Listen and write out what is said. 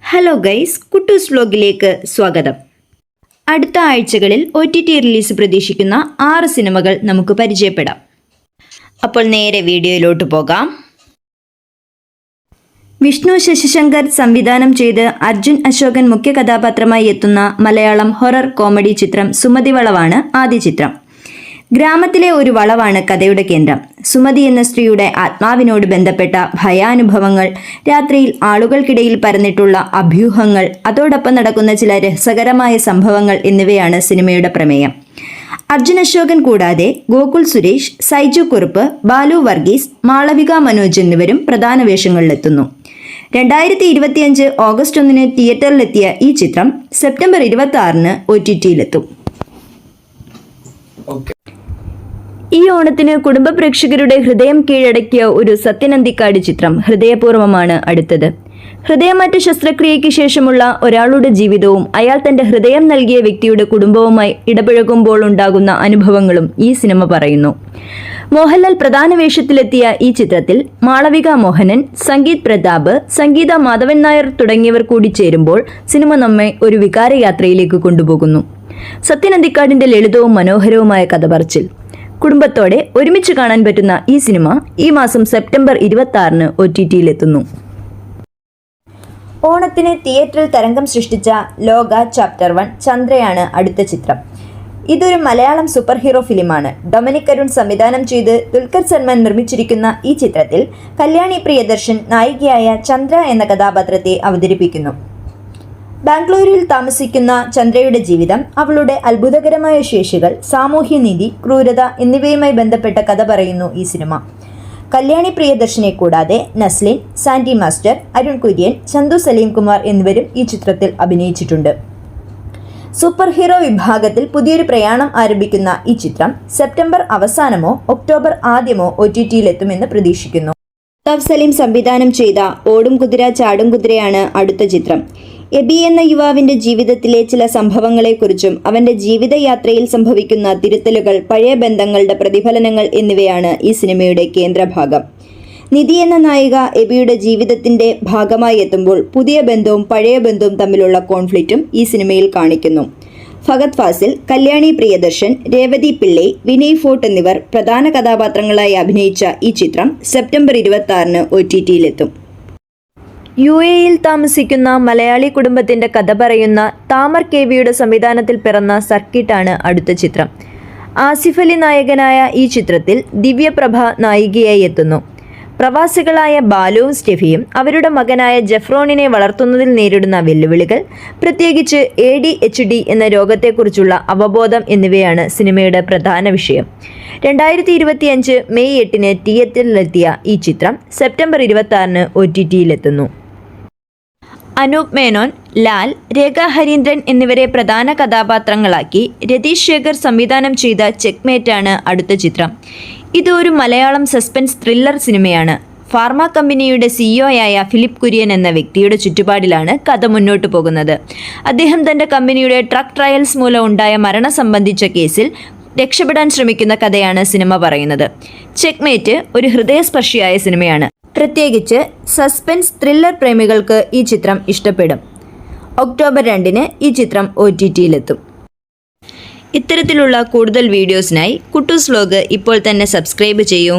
Hello guys, കുട്ടൂസ് വ്ലോഗിലേക്ക് സ്വാഗതം. അടുത്ത ആഴ്ചകളിൽ OTT റിലീസ് പ്രതീക്ഷിക്കുന്ന 6 സിനിമകൾ നമുക്ക് പരിചയപ്പെടാം. അപ്പോൾ നേരെ വീഡിയോയിലോട്ട് പോകാം. വിഷ്ണു ശശിശങ്കർ സംവിധാനം ചെയ്ത് അർജുൻ അശോകൻ മുഖ്യ കഥാപാത്രമായി എത്തുന്ന മലയാളം ഹൊറർ കോമഡി ചിത്രം സുമതി വളവാണ് ആദ്യ ചിത്രം. ഗ്രാമത്തിലെ ഒരു വളവാണ് കഥയുടെ കേന്ദ്രം. സുമതി എന്ന സ്ത്രീയുടെ ആത്മാവിനോട് ബന്ധപ്പെട്ട ഭയാനുഭവങ്ങൾ, രാത്രിയിൽ ആളുകൾക്കിടയിൽ പരന്നിട്ടുള്ള അഭ്യൂഹങ്ങൾ, അതോടൊപ്പം നടക്കുന്ന ചില രസകരമായ സംഭവങ്ങൾ എന്നിവയാണ് സിനിമയുടെ പ്രമേയം. അർജുൻ അശോകൻ കൂടാതെ ഗോകുൽ സുരേഷ്, സൈജു കുറുപ്പ്, ബാലു വർഗീസ്, മാളവിക മനോജ് എന്നിവരും പ്രധാന വേഷങ്ങളിലെത്തുന്നു. 2025 ഓഗസ്റ്റ് 1 തിയേറ്ററിലെത്തിയ ഈ ചിത്രം സെപ്റ്റംബർ 26 OTTയിലെത്തും. ഈ ഓണത്തിന് കുടുംബ പ്രേക്ഷകരുടെ ഹൃദയം കീഴടക്കിയ ഒരു സത്യനന്തിക്കാട് ചിത്രം ഹൃദയപൂർവ്വമാണ് അടുത്തത്. ഹൃദയമാറ്റ ശസ്ത്രക്രിയയ്ക്ക് ശേഷമുള്ള ഒരാളുടെ ജീവിതവും അയാൾ തന്റെ ഹൃദയം നൽകിയ വ്യക്തിയുടെ കുടുംബവുമായി ഇടപഴകുമ്പോൾ ഉണ്ടാകുന്ന അനുഭവങ്ങളും ഈ സിനിമ പറയുന്നു. മോഹൻലാൽ പ്രധാന വേഷത്തിലെത്തിയ ഈ ചിത്രത്തിൽ മാളവിക മോഹനൻ, സംഗീത് പ്രതാപ്, സംഗീത മാധവൻ നായർ തുടങ്ങിയവർ കൂടി ചേരുമ്പോൾ സിനിമ നമ്മെ ഒരു വികാരയാത്രയിലേക്ക് കൊണ്ടുപോകുന്നു. സത്യനന്തിക്കാടിന്റെ ലളിതവും മനോഹരവുമായ കഥ പറച്ചിൽ. കുടുംബത്തോടെ ഒരുമിച്ച് കാണാൻ പറ്റുന്ന ഈ സിനിമ ഈ മാസം സെപ്റ്റംബർ 26 OTTയിലെത്തുന്നു. ഓണത്തിന് തിയേറ്ററിൽ തരംഗം സൃഷ്ടിച്ച ലോക ചാപ്റ്റർ 1 ചന്ദ്രയാണ് അടുത്ത ചിത്രം. ഇതൊരു മലയാളം സൂപ്പർ ഹീറോ ഫിലിമാണ്. ഡൊമിനിക് അരുൺ സംവിധാനം ചെയ്ത് ദുൽഖർ സൽമാൻ നിർമ്മിച്ചിരിക്കുന്ന ഈ ചിത്രത്തിൽ കല്യാണി പ്രിയദർശൻ നായികയായ ചന്ദ്ര എന്ന കഥാപാത്രത്തെ അവതരിപ്പിക്കുന്നു. ബാംഗ്ലൂരിൽ താമസിക്കുന്ന ചന്ദ്രയുടെ ജീവിതം, അവളുടെ അത്ഭുതകരമായ ശേഷികൾ, സാമൂഹ്യനീതി, ക്രൂരത എന്നിവയുമായി ബന്ധപ്പെട്ട കഥ പറയുന്നു ഈ സിനിമ. കല്യാണി പ്രിയദർശനെ കൂടാതെ നസ്ലിൻ, സാൻഡി മാസ്റ്റർ, അരുൺ കുര്യൻ, ചന്തു സലീം കുമാർ എന്നിവരും ഈ ചിത്രത്തിൽ അഭിനയിച്ചിട്ടുണ്ട്. സൂപ്പർ ഹീറോ വിഭാഗത്തിൽ പുതിയൊരു പ്രയാണം ആരംഭിക്കുന്ന ഈ ചിത്രം സെപ്റ്റംബർ അവസാനമോ ഒക്ടോബർ ആദ്യമോ OTTയിലെത്തുമെന്ന് പ്രതീക്ഷിക്കുന്നു. തവ് സലീം സംവിധാനം ചെയ്ത ഓടും കുതിര ചാടും കുതിരയാണ് അടുത്ത ചിത്രം. എബി എന്ന യുവാവിന്റെ ജീവിതത്തിലെ ചില സംഭവങ്ങളെക്കുറിച്ചും അവന്റെ ജീവിതയാത്രയിൽ സംഭവിക്കുന്ന തിരുത്തലുകൾ, പഴയ ബന്ധങ്ങളുടെ പ്രതിഫലനങ്ങൾ എന്നിവയാണ് ഈ സിനിമയുടെ കേന്ദ്രഭാഗം. നിധി എന്ന നായിക എബിയുടെ ജീവിതത്തിന്റെ ഭാഗമായി എത്തുമ്പോൾ പുതിയ ബന്ധവും പഴയ ബന്ധവും തമ്മിലുള്ള കോൺഫ്ലിക്റ്റും ഈ സിനിമയിൽ കാണിക്കുന്നു. ഫഹദ് ഫാസിൽ, കല്യാണി പ്രിയദർശൻ, രേവതി പിള്ളൈ, വിനയ് ഫോർട്ട് എന്നിവർ പ്രധാന കഥാപാത്രങ്ങളായി അഭിനയിച്ച ഈ ചിത്രം സെപ്റ്റംബർ 26 OTTയിലെത്തും. UAEയിൽ താമസിക്കുന്ന മലയാളി കുടുംബത്തിന്റെ കഥ പറയുന്ന താമർ KVയുടെ സംവിധാനത്തിൽ പിറന്ന സർക്കിട്ടാണ് അടുത്ത ചിത്രം. ആസിഫ് അലി നായകനായ ഈ ചിത്രത്തിൽ ദിവ്യപ്രഭ നായികയായി എത്തുന്നു. പ്രവാസികളായ ബാലുവും സ്റ്റെഫിയും അവരുടെ മകനായ ജെഫ്രോണിനെ വളർത്തുന്നതിൽ നേരിടുന്ന വെല്ലുവിളികൾ, പ്രത്യേകിച്ച് ADHD എന്ന രോഗത്തെക്കുറിച്ചുള്ള അവബോധം എന്നിവയാണ് സിനിമയുടെ പ്രധാന വിഷയം. 2025 മെയ് 8 തിയേറ്ററിലെത്തിയ ഈ ചിത്രം സെപ്റ്റംബർ 26 OTTയിലെത്തുന്നു. അനൂപ് മേനോൻ, ലാൽ, രേഖ ഹരീന്ദ്രൻ എന്നിവരെ പ്രധാന കഥാപാത്രങ്ങളാക്കി രതീഷ് ശേഖർ സംവിധാനം ചെയ്ത ചെക്ക്മേറ്റാണ് അടുത്ത ചിത്രം. ഇത് ഒരു മലയാളം സസ്പെൻസ് ത്രില്ലർ സിനിമയാണ്. ഫാർമ കമ്പനിയുടെ CEO ഫിലിപ്പ് കുര്യൻ എന്ന വ്യക്തിയുടെ ചുറ്റുപാടിലാണ് കഥ മുന്നോട്ട് പോകുന്നത്. അദ്ദേഹം തന്റെ കമ്പനിയുടെ ട്രക്ക് ട്രയൽസ് മൂലം ഉണ്ടായ മരണം സംബന്ധിച്ച കേസിൽ രക്ഷപ്പെടാൻ ശ്രമിക്കുന്ന കഥയാണ് സിനിമ പറയുന്നത്. ചെക്ക്മേറ്റ് ഒരു ഹൃദയസ്പർശിയായ സിനിമയാണ്. പ്രത്യേകിച്ച് സസ്പെൻസ് ത്രില്ലർ പ്രേമികൾക്ക് ഈ ചിത്രം ഇഷ്ടപ്പെടും. ഒക്ടോബർ 2 ഈ ചിത്രം OTTയിലെത്തും. ഇത്തരത്തിലുള്ള കൂടുതൽ വീഡിയോസിനായി കുട്ടൂസ് വ്ലോഗ് ഇപ്പോൾ തന്നെ സബ്സ്ക്രൈബ് ചെയ്യൂ.